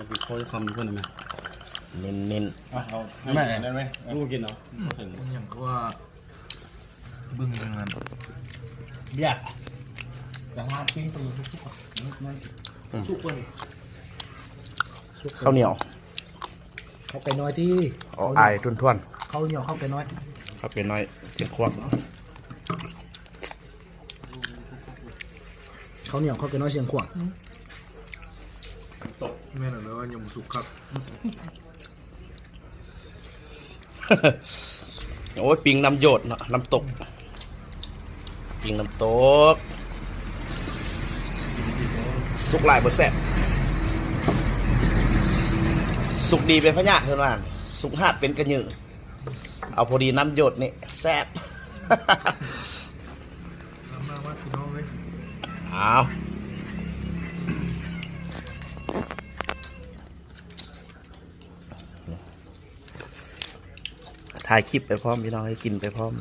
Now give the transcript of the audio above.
จะไปค่อยคำทุกคนไหมเน้น เอาแม่ได้ไหมลูกกินเนาะถึง อย่างว่าบึ้งยังไง เบี้ยแต่ว่าปิ้งไปทุกๆทุกคน ข้าวเหนียว เขาไปน้อยที่ เอาอายทุ่น เขาเหนียวเข้าไปน้อย ๆข้าวเป็นน้อยเสียงควบ เขาเหนียวเข้าไปน้อยเสียงขวาง แม่นเลยว่ายังสุกครับ โอ้ยปิงน้ำโยดเนาะน้ำตกปิงน้ำตกสุกหลายบ่แซ่บสุกดีเป็นพญาเท่านั้นสุกหาดเป็นกระยือเอาพอดีน้ำโยดนี่แซ่บ มาว่าพี่น้องเลย เอาถ่ายคลิปไปพร้อมพี่น้องให้กินไปพร้อม